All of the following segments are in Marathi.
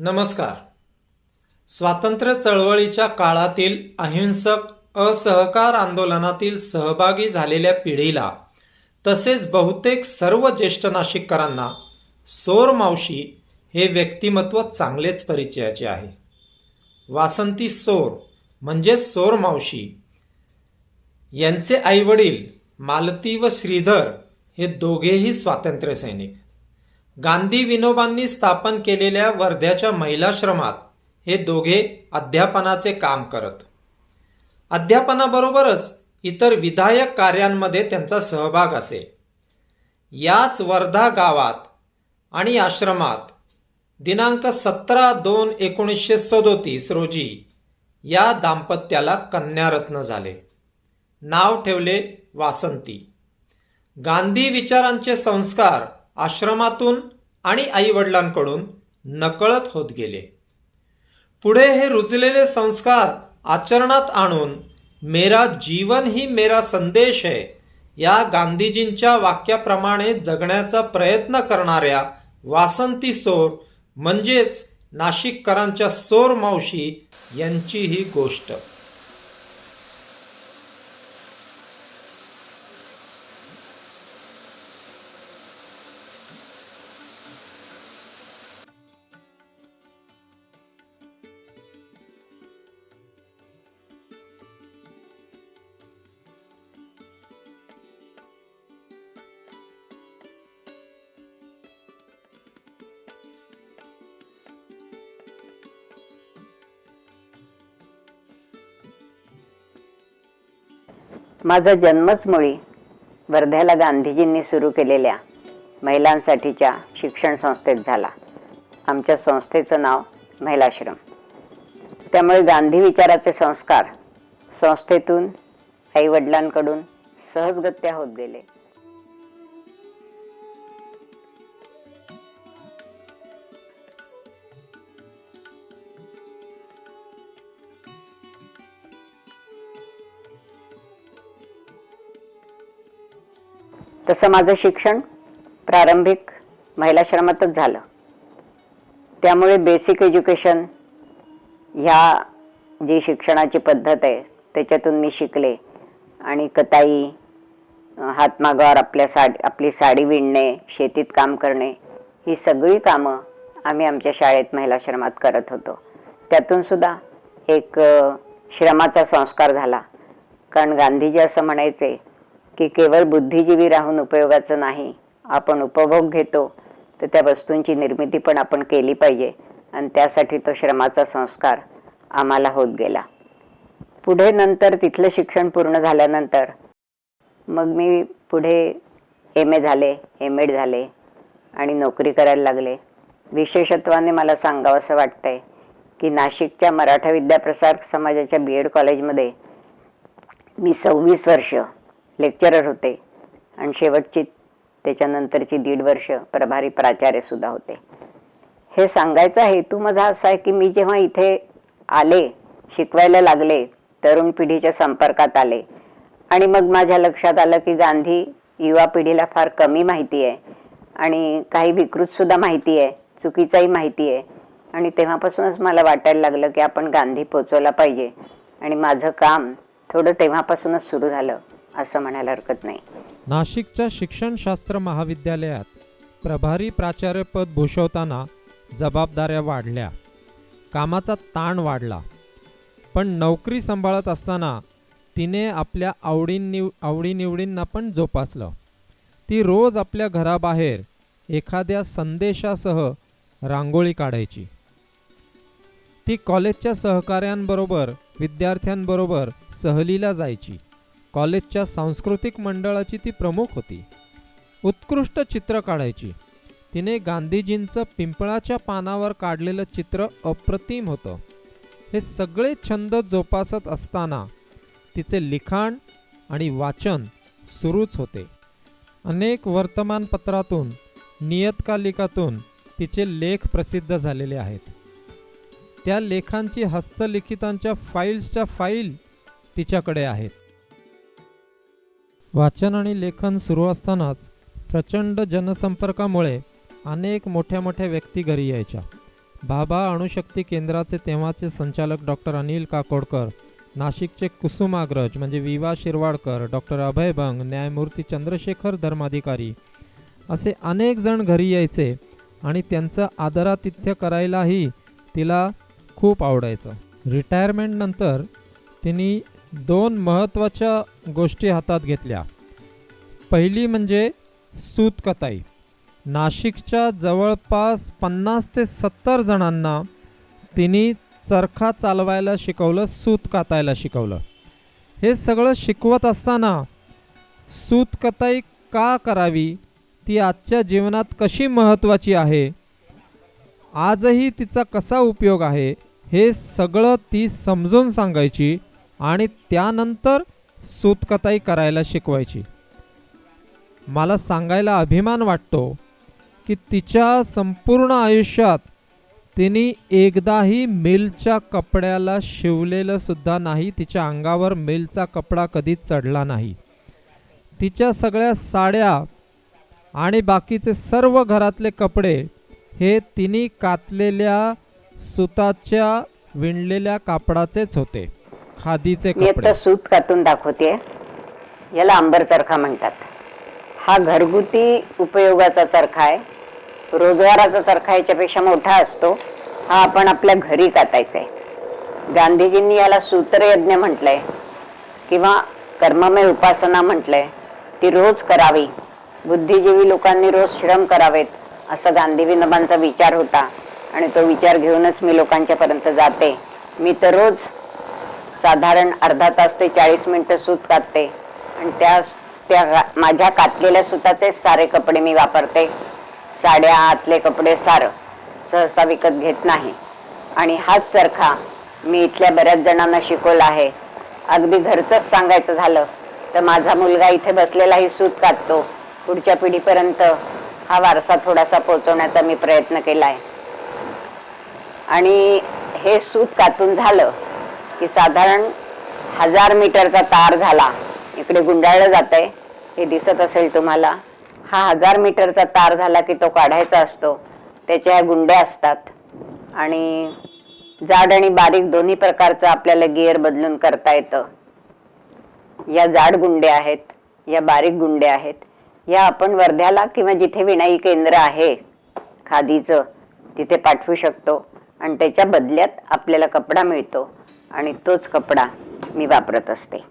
नमस्कार. स्वातंत्र्य चळवळीच्या काळातील अहिंसक असहकार आंदोलनातील सहभागी झालेल्या पिढीला तसेच बहुतेक सर्व ज्येष्ठ नाशिककरांना सोर मावशी हे व्यक्तिमत्व चांगलेच परिचयाचे आहे. वासंती सोर म्हणजे सोर मावशी यांचे आईवडील मालती व श्रीधर हे दोघेही स्वातंत्र्य सैनिक. गांधी विनोबांनी स्थापन केलेल्या वर्ध्याच्या महिलाश्रमात हे दोघे अध्यापनाचे काम करत. अध्यापनाबरोबरच इतर विधायक कार्यांमध्ये त्यांचा सहभाग असे. याच वर्धा गावात आणि आश्रमात दिनांक 17/2/1937 रोजी या दाम्पत्याला कन्यारत्न झाले. नाव ठेवले वासंती. गांधी विचारांचे संस्कार आश्रमातून आणि आईवडिलांकडून नकळत होत गेले. पुढे हे रुजलेले संस्कार आचरणात आणून मेरा जीवन ही मेरा संदेश है या गांधीजींच्या वाक्याप्रमाणे जगण्याचा प्रयत्न करणाऱ्या वासंती सोर म्हणजेच नाशिककरांच्या सोर मावशी यांची ही गोष्ट. माझा जन्मच मुळी वर्ध्याला गांधीजींनी सुरू केलेल्या महिलांसाठीच्या शिक्षण संस्थेत झाला. आमच्या संस्थेचं नाव महिलाश्रम. त्यामुळे गांधी विचाराचे संस्कार संस्थेतून आईवडिलांकडून सहजगत्या होत गेले. तसं माझं शिक्षण प्रारंभिक महिलाश्रमातच झालं. त्यामुळे बेसिक एज्युकेशन ह्या जी शिक्षणाची पद्धत आहे त्याच्यातून मी शिकले. आणि कताई, हातमागावर आपली साडी विणणे, शेतीत काम करणे, ही सगळी कामं आम्ही आमच्या शाळेत महिलाश्रमात करत होतो. त्यातून सुद्धा एक श्रमाचा संस्कार झाला. कारण गांधीजी असं म्हणायचे की केवळ बुद्धिजीवी राहून उपयोगाचं नाही, आपण उपभोग घेतो तर त्या वस्तूंची निर्मिती पण आपण केली पाहिजे. आणि त्यासाठी तो श्रमाचा संस्कार आम्हाला होत गेला. पुढे नंतर तिथलं शिक्षण पूर्ण झाल्यानंतर मग मी पुढे MA झाले, MEd झाले आणि नोकरी करायला लागले. विशेषत्वाने मला सांगावंसं वाटतंय की नाशिकच्या मराठा विद्याप्रसार समाजाच्या BEd कॉलेजमध्ये मी 26 वर्ष लेक्चरर होते आणि शेवटची त्याच्यानंतरची 1.5 वर्ष प्रभारी प्राचार्य सुद्धा होते. हे सांगायचा हेतू माझा असा आहे की मी जेव्हा इथे आले, शिकवायला लागले, तरुण पिढीच्या संपर्कात आले आणि मग माझ्या लक्षात आलं की गांधी युवा पिढीला फार कमी माहिती आहे आणि काही विकृत सुद्धा माहिती आहे, चुकीचाही माहिती आहे. आणि तेव्हापासूनच मला वाटायला लागलं की आपण गांधी पोचवला पाहिजे. आणि माझं काम थोडं तेव्हापासूनच सुरू झालं असं म्हणायला हरकत नाही. नाशिकच्या शिक्षणशास्त्र महाविद्यालयात प्रभारी प्राचार्यपद भूषवताना जबाबदाऱ्या वाढल्या, कामाचा ताण वाढला. पण नोकरी सांभाळत असताना तिने आपल्या आवडीनिवडींना पण जोपासलं. ती रोज आपल्या घराबाहेर एखाद्या संदेशासह रांगोळी काढायची. ती कॉलेजच्या सहकाऱ्यांबरोबर, विद्यार्थ्यांबरोबर सहलीला जायची. कॉलेजच्या सांस्कृतिक मंडळाची ती प्रमुख होती. उत्कृष्ट चित्र काढायची. तिने गांधीजींचं पिंपळाच्या पानावर काढलेलं चित्र अप्रतिम होतं. हे सगळे छंद जोपासत असताना तिचे लिखाण आणि वाचन सुरूच होते. अनेक वर्तमानपत्रातून, नियतकालिकातून तिचे लेख प्रसिद्ध झालेले आहेत. त्या लेखांची हस्तलिखितांच्या फाईल्सच्या फाईल तिच्याकडे आहेत. वाचन आणि लेखन सुरू असतानाच प्रचंड जनसंपर्कामुळे अनेक मोठ्या मोठ्या व्यक्ती घरी यायच्या. भाभा अणुशक्ती केंद्राचे तेव्हाचे संचालक डॉक्टर अनिल काकोडकर, नाशिकचे कुसुमाग्रज म्हणजे विवा शिरवाडकर, डॉक्टर अभय बंग, न्यायमूर्ती चंद्रशेखर धर्माधिकारी असे अनेक जण घरी यायचे आणि त्यांचं आदरातिथ्य करायलाही तिला खूप आवडायचं. रिटायरमेंट नंतर तिने 2 महत्त्वाच्या गोष्टी हातात घेतल्या. पहिली म्हणजे सूतकताई. नाशिकच्या जवळपास 50 ते 70 जणांना तिने चरखा चालवायला शिकवलं, सूत कातायला शिकवलं. हे सगळं शिकवत असताना सूतकताई का करावी, ती आजच्या जीवनात कशी महत्त्वाची आहे, आजही तिचा कसा उपयोग आहे, हे सगळं ती समजून सांगायची आणि त्यानंतर सूतकताई करायला शिकवायची. मला सांगायला अभिमान वाटतो की तिच्या संपूर्ण आयुष्यात तिने एकदाही मिलच्या कपड्याला शिवलेलं सुद्धा नाही. तिच्या अंगावर मिलचा कपडा कधीच चढला नाही. तिच्या सगळ्या साड्या आणि बाकीचे सर्व घरातले कपडे हे तिने कातलेल्या सुताच्या विणलेल्या कापडाचेच होते, खादीचे मी कपडे. आता सूत कातून दाखवते. याला अंबर चरखा म्हणतात. हा घरगुती उपयोगाचा चरखा आहे. रोजगाराचा चरखा याच्यापेक्षा मोठा असतो. हा आपण आपल्या घरी कातायचा आहे. गांधीजींनी याला सूत्रयज्ञ म्हटलंय किंवा कर्ममय उपासना म्हटलंय. ती रोज करावी. बुद्धिजीवी लोकांनी रोज श्रम करावेत असं गांधीविनोबांचा विचार होता आणि तो विचार घेऊनच मी लोकांच्या पर्यंत जाते. मी तर रोज साधारण अर्धा तास ते 40 मिनिटं सूत कातते आणि त्या माझ्या कातलेल्या सुताचे सारे कपडे मी वापरते. साड्या, आतले कपडे सारं सहसा विकत घेत नाही. आणि हाच चरखा मी इथल्या बऱ्याच जणांना शिकवला आहे. अगदी घरचंच सांगायचं झालं तर माझा मुलगा इथे बसलेलाही सूत काततो. पुढच्या पिढीपर्यंत हा वारसा थोडासा पोहोचवण्याचा मी प्रयत्न केला आहे. आणि हे सूत कातून झालं की साधारण 1000 मीटरचा तार झाला. इकडे गुंडाळलं जातंय, हे दिसत असेल तुम्हाला. हा 1000 मीटरचा तार झाला की तो काढायचा असतो. त्याच्या ह्या गुंड्या असतात आणि जाड आणि बारीक दोन्ही प्रकारचं आपल्याला गिअर बदलून करता येतं. या जाड गुंड्या आहेत, या बारीक गुंड्या आहेत. या आपण वर्ध्याला किंवा जिथे विणाई केंद्र आहे खादीचं तिथे पाठवू शकतो आणि त्याच्या बदल्यात आपल्याला कपडा मिळतो आणि तोच कपडा मी वापरत असते.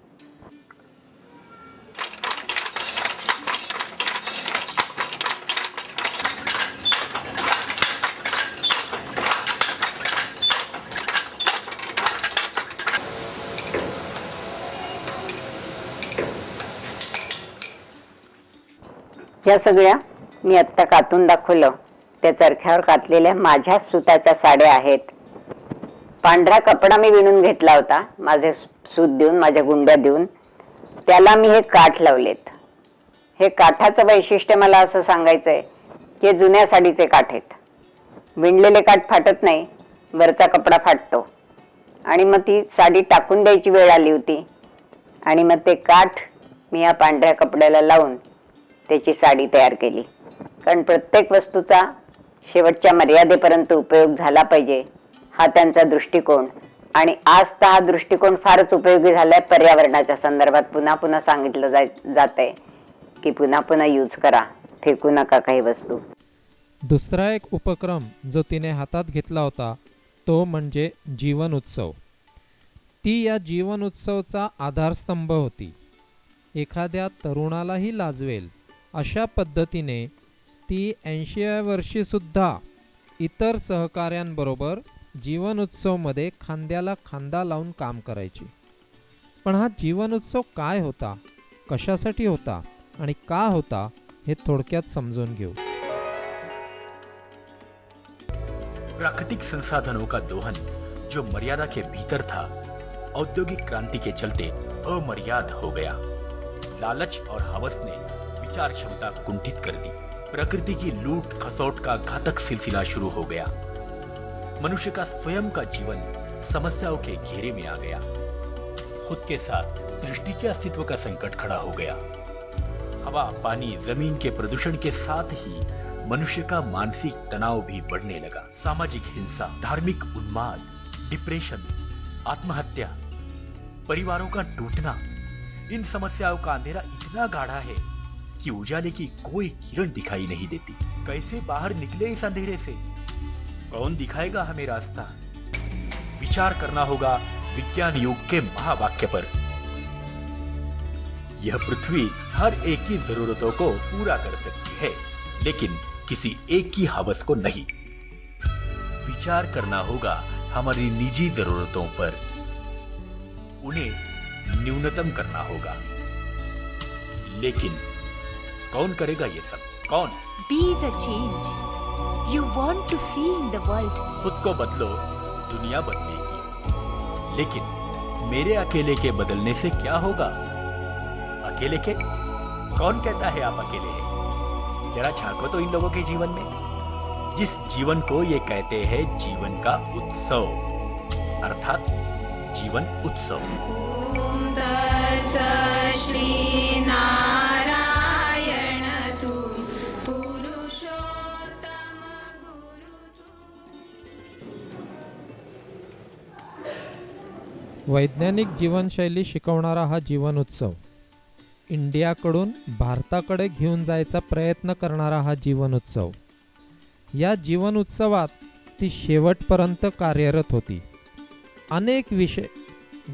या सगळ्या मी आत्ता कातून दाखवलं त्या चरख्यावर कातलेल्या माझ्या सुताच्या साड्या आहेत. पांढरा कपडा मी विणून घेतला होता माझे सूत देऊन, माझ्या गुंड्या देऊन. त्याला मी हे काठ लावलेत. हे काठाचं वैशिष्ट्य मला असं सांगायचंय की जुन्या साडीचे काठ आहेत. विणलेले काठ फाटत नाही, वरचा कपडा फाटतो. आणि मग ती साडी टाकून द्यायची वेळ आली होती आणि मग ते काठ मी या पांढऱ्या कपड्याला लावून त्याची साडी तयार केली. कारण प्रत्येक वस्तूचा शेवटच्या मर्यादेपर्यंत उपयोग झाला पाहिजे हा त्यांचा दृष्टिकोन. आणि आज तर हा दृष्टिकोन फारच उपयोगी झालाय. पर्यावरणाच्या संदर्भात पुन्हा पुन्हा सांगितलं जातंय की पुन्हा पुन्हा यूज करा, फेकू नका काही वस्तू. दुसरा एक उपक्रम जो तिने हातात घेतला होता तो म्हणजे जीवन उत्सव. ती या जीवन उत्सवचा आधारस्तंभ होती. एखाद्या तरुणालाही लाजवेल अशा पद्धतीने ती 80व्या वर्षी सुद्धा इतर सहकाऱ्यांबरोबर जीवन उत्सवमध्ये खांद्याला खांदा लावून काम करायची. पण हा जीवन उत्सव काय होता, कशासाठी होता आणि का होता हे थोडक्यात समजून घेऊ. प्राकृतिक संसाधनों का दोहन जो मर्यादा के भीतर था, औद्योगिक क्रांति के चलते अमर्याद हो गया. लालच और हवस ने विचार क्षमता कुंठित कर दी. प्रकृति की लूट खसोट का घातक सिलसिला शुरू हो गया. मनुष्य का स्वयं का जीवन समस्याओं के घेरे में आ गया. खुद के साथ सृष्टि के अस्तित्व का संकट खड़ा हो गया. हवा, पानी, जमीन के प्रदूषण के साथ ही मनुष्य का मानसिक तनाव भी बढ़ने लगा। सामाजिक हिंसा, धार्मिक उन्माद, डिप्रेशन, आत्महत्या, परिवारों का टूटना, इन समस्याओं का अंधेरा इतना गाढ़ा है कि उजाले की कोई किरण दिखाई नहीं देती। कैसे बाहर निकले इस अंधेरे से? कौन दिखाएगा हमें रास्ता? विचार करना होगा विज्ञान युग के महावाक्य पर। यह पृथ्वी हर एक की जरूरतों को पूरा कर सकती है, लेकिन किसी एक की हवस को नहीं। विचार करना होगा हमारी निजी जरूरतों पर, उन्हें न्यूनतम करना होगा। लेकिन कौन करेगा ये सब? कौन? Be the change you want to see in the world. खुद को बदलो, दुनिया बदलेगी। लेकिन मेरे अकेले के बदलने से क्या होगा? अकेले के? कौन कहता है आप अकेले हैं? जरा झांको तो इन लोगों के जीवन में, जिस जीवन को ये कहते हैं जीवन का उत्सव, अर्थात जीवन उत्सव। ओम तत्सत् श्री नारायण तू पुरुषोत्तम गुरु तू। वैज्ञानिक जीवनशैली शिकवणारा हा जीवन उत्सव, इंडियाकडून भारताकडे घेऊन जायचा प्रयत्न करणारा हा जीवन उत्सव, या जीवन उत्सवात ती शेवटपर्यंत कार्यरत होती। अनेक विषय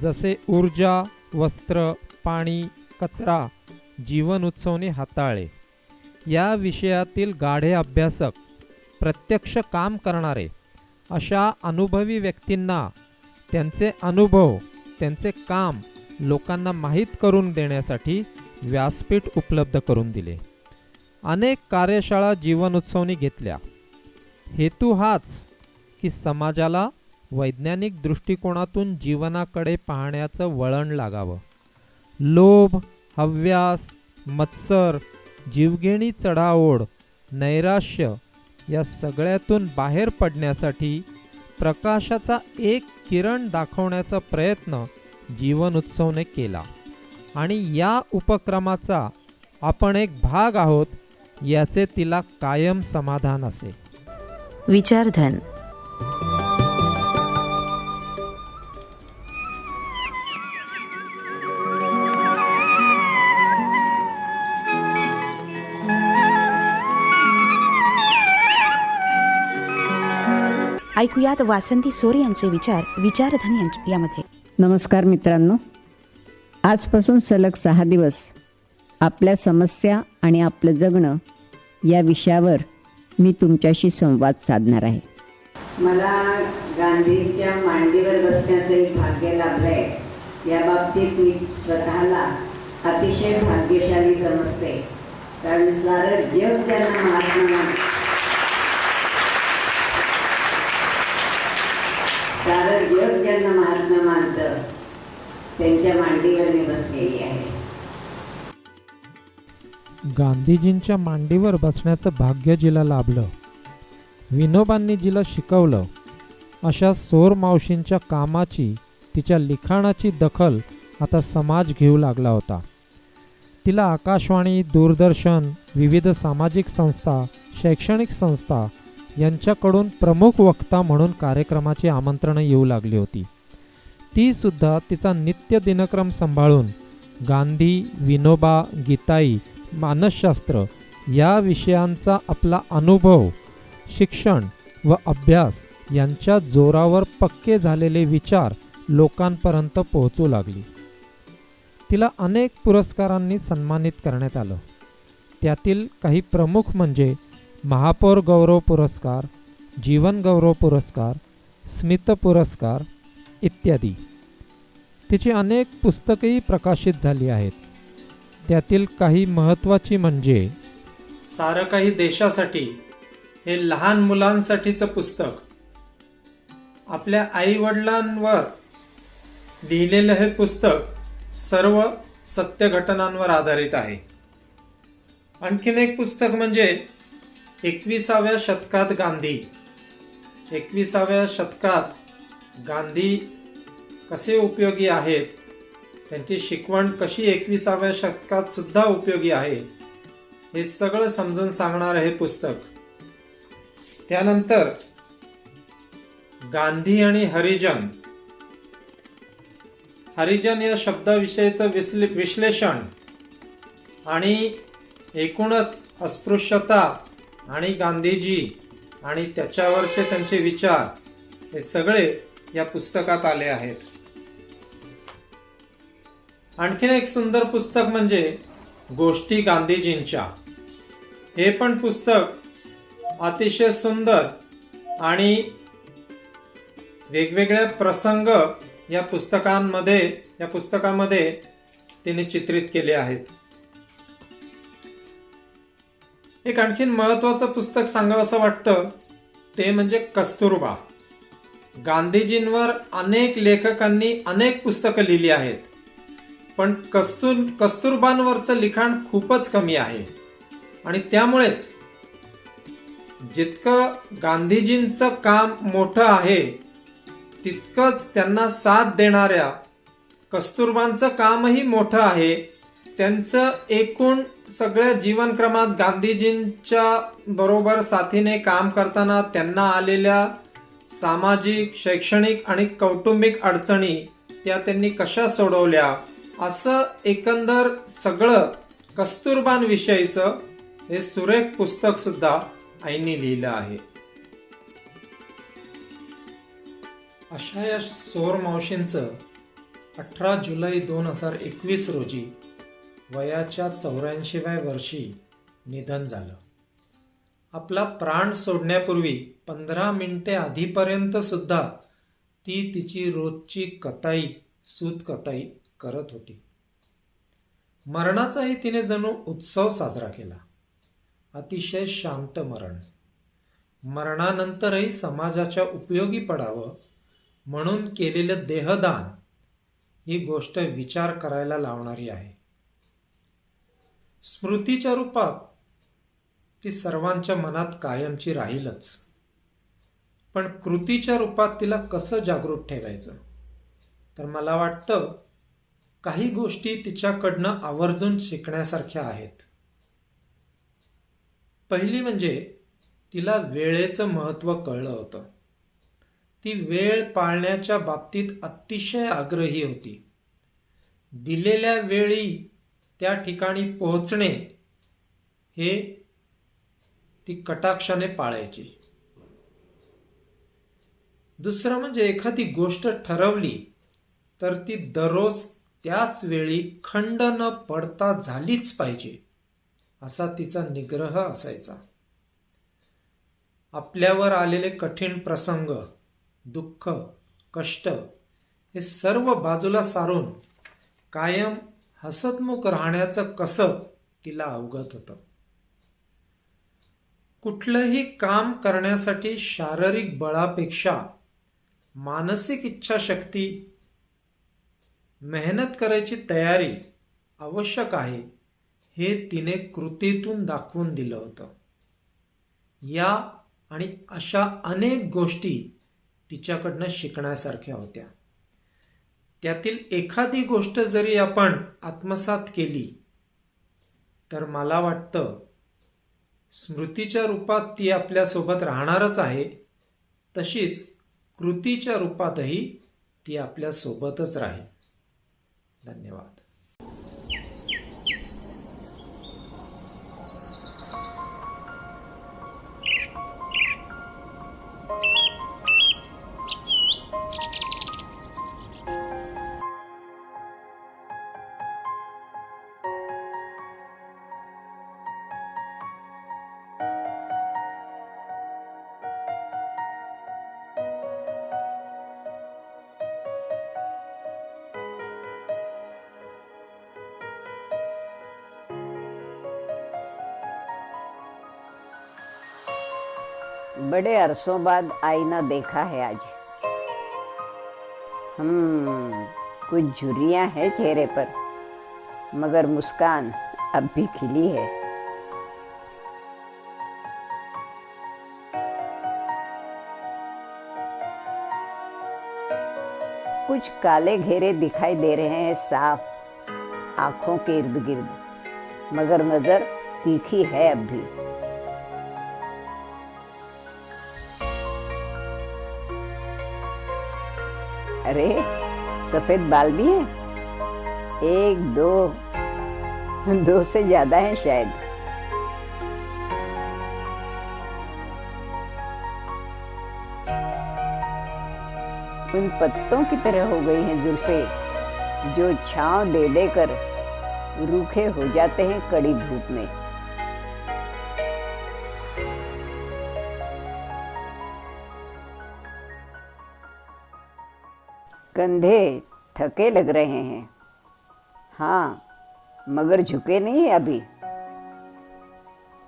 जसे ऊर्जा, वस्त्र, पाणी, कचरा जीवन उत्सवने हाताळले। या विषयातील गाढे अभ्यासक, प्रत्यक्ष काम करणारे अशा अनुभवी व्यक्तींना त्यांचे अनुभव, त्यांचे काम लोकांना माहीत करून देण्यासाठी व्यासपीठ उपलब्ध करून दिले। अनेक कार्यशाळा जीवन उत्सवनी घेतल्या। हेतू हाच की समाजाला वैज्ञानिक दृष्टिकोनातून जीवनाकडे पाहण्याचं वळण लागावं। लोभ, हव्यास, मत्सर, जीवघेणी चढाओढ, नैराश्य या सगळ्यातून बाहेर पडण्यासाठी प्रकाशाचा एक किरण दाखवण्याचा प्रयत्न जीवन उत्सवने केला आणि या उपक्रमाचा आपण एक भाग आहोत याचे तिला कायम समाधान असे। विचारधन ऐकूयात वासंती सोरे यांचे विचार विचारधन यामध्ये। नमस्कार मित्रांनो, आजपासून सलग 6 दिवस आपल्या समस्या आणि आपलं जगणं या विषयावर मी तुमच्याशी संवाद साधणार आहे। मला गांधींच्या मांडीवर बसण्याचं एक भाग्य लाभलं आहे। या बाबतीत मी स्वतःला अतिशय भाग्यशाली समजते, कारण सारं जग त्यांना महात्मा मानतं, त्यांच्या मांडीवर मी बसलेली आहे। गांधीजींच्या मांडीवर बसण्याचं भाग्य जिला लाभलं, विनोबांनी जिला शिकवलं, अशा सोर मावशींच्या कामाची, तिच्या लिखाणाची दखल आता समाज घेऊ लागला होता। तिला आकाशवाणी, दूरदर्शन, विविध सामाजिक संस्था, शैक्षणिक संस्था यांच्याकडून प्रमुख वक्ता म्हणून कार्यक्रमाची आमंत्रणं येऊ लागली होती। ती सुद्धा तिचा नित्य दिनक्रम सांभाळून गांधी, विनोबा, गीताई, मानसशास्त्र या विषयांचा आपला अनुभव, शिक्षण व अभ्यास यांच्या जोरावर पक्के झालेले विचार लोकांपर्यंत पोहोचू लागली। तिला अनेक पुरस्कारांनी सन्मानित करण्यात आलं। त्यातील काही प्रमुख म्हणजे महापौर गौरव पुरस्कार, जीवन गौरव पुरस्कार, स्मित पुरस्कार इत्यादी। तिची अनेक पुस्तकेही प्रकाशित झाली आहेत। त्यातील काही महत्त्वाची म्हणजे सारं काही देशासाठी हे लहान मुलांसाठीचं पुस्तक, आपल्या आईवडिलांवर लिहिलेलं हे पुस्तक सर्व सत्य घटनांवर आधारित आहे। आणखीन एक पुस्तक म्हणजे 21व्या शतकात गांधी। 21व्या शतकात गांधी कसे उपयोगी आहेत, त्यांची शिकवण कशी 21व्या शतकात सुद्धा उपयोगी आहे, हे सगळं समजून सांगणारं हे पुस्तक त्यानंतर गांधी आणि हरिजन. हरिजन या शब्दाविषयीचं विश्लेषण आणि एकूणच अस्पृश्यता आणि गांधीजी आणि त्याच्यावरचे त्यांचे विचार हे सगळे या पुस्तकात आले आहेत. आणखीन एक सुंदर पुस्तक म्हणजे गोष्टी गांधीजींच्या. हे पण पुस्तक अतिशय सुंदर आणि वेगवेगळे प्रसंग या पुस्तकामध्ये तिने चित्रित केले आहेत. एक आणखीन महत्वाचं पुस्तक सांगावंसं वाटतं ते म्हणजे कस्तुरबा. गांधीजींवर अनेक लेखकांनी अनेक पुस्तकं लिहिली आहेत, पण कस्तुरबांवरचं लिखाण खूपच कमी आहे. आणि त्यामुळेच जितकं गांधीजींचं काम मोठं आहे तितकंच त्यांना साथ देणाऱ्या कस्तुरबांचं कामही मोठं आहे. त्यांचं एकूण सगळ्या जीवनक्रमात गांधीजींच्या बरोबर साथीने काम करताना त्यांना आलेल्या सामाजिक, शैक्षणिक आणि कौटुंबिक अडचणी त्या त्यांनी कशा सोडवल्या, असं एकंदर सगळं कस्तुरबांविषयीचं हे सुरेख पुस्तक सुद्धा आईंनी लिहिलं आहे. अशा या सौर मावशींचं 18 जुलै 2021 रोजी वयाच्या 84व्या वर्षी निधन झालं. आपला प्राण सोडण्यापूर्वी 15 मिनिटे आधीपर्यंत सुद्धा ती तिची रोजची सूत कताई करत होती. मरणाचाही तिने जणू उत्सव साजरा केला. अतिशय शांत मरण. मरणानंतरही समाजाच्या उपयोगी पडावं म्हणून केलेलं देहदान ही गोष्ट विचार करायला लावणारी आहे. स्मृतीच्या रूपात ती सर्वांच्या मनात कायमची राहीलच, पण कृतीच्या रूपात तिला कसं जागृत ठेवायचं, तर मला वाटतं काही गोष्टी तिच्याकडनं आवर्जून शिकण्यासारख्या आहेत. पहिली म्हणजे तिला वेळेचं महत्त्व कळलं होतं. ती वेळ पाळण्याच्या बाबतीत अतिशय आग्रही होती. दिलेल्या वेळी त्या ठिकाणी पोहोचणे हे ती कटाक्षाने पाळायची. दुसरं म्हणजे एखादी गोष्ट ठरवली तर ती दररोज त्याच वेळी खंड न पडता झालीच पाहिजे असा तिचा निग्रह असायचा. आपल्यावर आलेले कठीण प्रसंग, दुःख, कष्ट हे सर्व बाजूला सारून कायम हसतमुख राहण्याचं कसब तिला अवगत होतं. कुठलंही काम करण्यासाठी शारीरिक बळापेक्षा मानसिक इच्छाशक्ती, मेहनत करायची तयारी आवश्यक आहे हे तिने कृतीतून दाखवून दिलं होतं. या आणि अशा अनेक गोष्टी तिच्याकडनं शिकण्यासारख्या होत्या. त्यातील एखादी गोष्ट जरी आपण आत्मसात केली तर मला वाटतं स्मृतीच्या रूपात ती आपल्यासोबत राहणारच आहे, तशीच कृतीच्या रूपातही ती आपल्यासोबतच राहील. धन्यवाद. बड़े अरसों बाद आईना देखा है आज. कुछ झुर्रियां हैं चेहरे पर, मगर मुस्कान अब भी खिली है. कुछ काले घेरे दिखाई दे रहे हैं साफ आंखों के इर्द गिर्द, मगर नजर तीखी है अब भी. अरे सफेद बाल भी हैं? एक, दो, दो से ज्यादा हैं शायद। उन पत्तों की तरह हो गई हैं जुल्फे जो छांव दे देकर रूखे हो जाते हैं कड़ी धूप में। कंधे थके लग रहे हैं, हाँ, मगर झुके नहीं है अभी।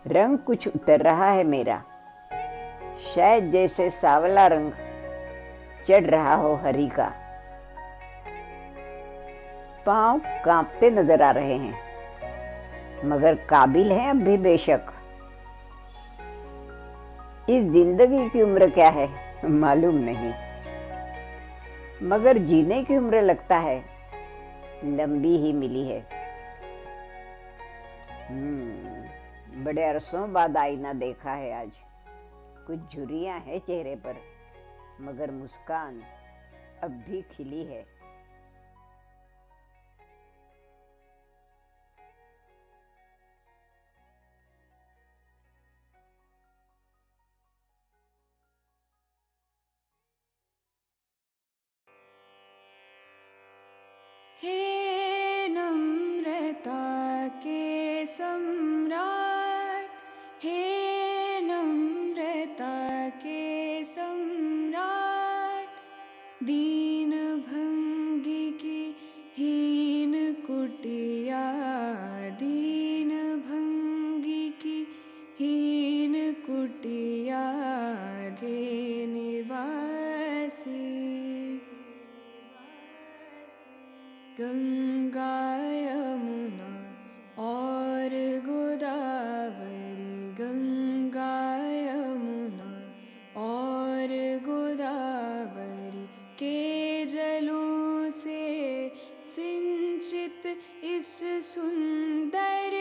रंग कुछ उतर रहा है मेरा, शायद जैसे सांवला रंग चढ़ रहा हो हरी का। पांव कांपते नजर आ रहे हैं, मगर काबिल हैं अब भी बेशक। इस जिंदगी की उम्र क्या है मालूम नहीं, मगर जीने की उम्र लगता है लंबी ही मिली है। बड़े अरसों बाद आईना देखा है आज। कुछ झुर्रियां हैं चेहरे पर, मगर मुस्कान अब भी खिली है। हे नम्रता के सम्राट, हे नम्रता के सम्राट, दीन भंगी की हीन कुटिया, दीन भंगी की हीन कुटिया के निवासी। गंगा यमुना और गोदावरी, गंगा यमुना और गोदावरी के जलों से सिंचित इस सुंदर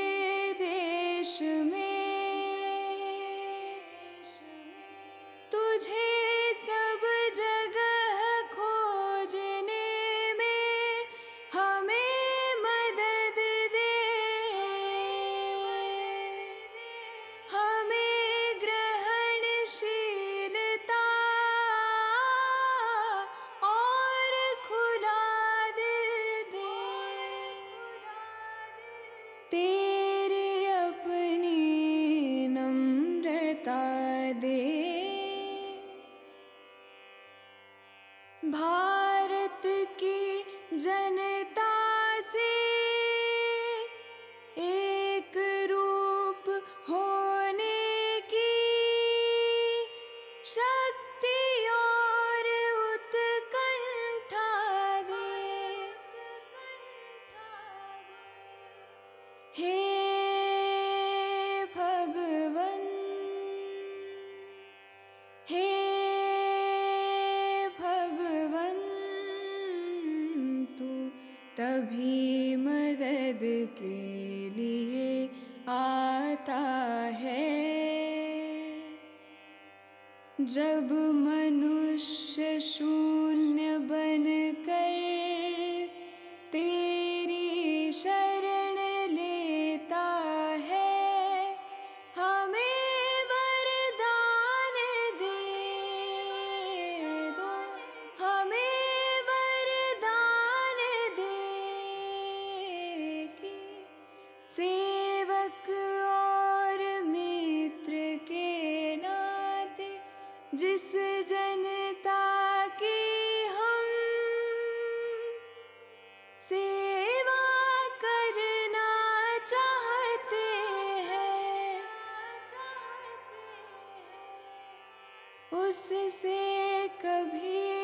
देश में तुझे सब जगह खोजने में हमें मदद दे, हमें ग्रहणशीलता और खुला दिल दे, तेरी अपनी नम्रता दे। भारत की जनता से एक रूप होने की शक्ति और उत्कंठा दे। हे भगवन, हे भगवन, तू तभी मदद के लिए आता है जब मनुष्य शून्य बनकर तेरी शरण लेता है। हमें वरदान दे दो, हमें वरदान दे कि सेवक और मित्र के नाते जिस जनता की हम सेवा करना चाहते हैं, उससे कभी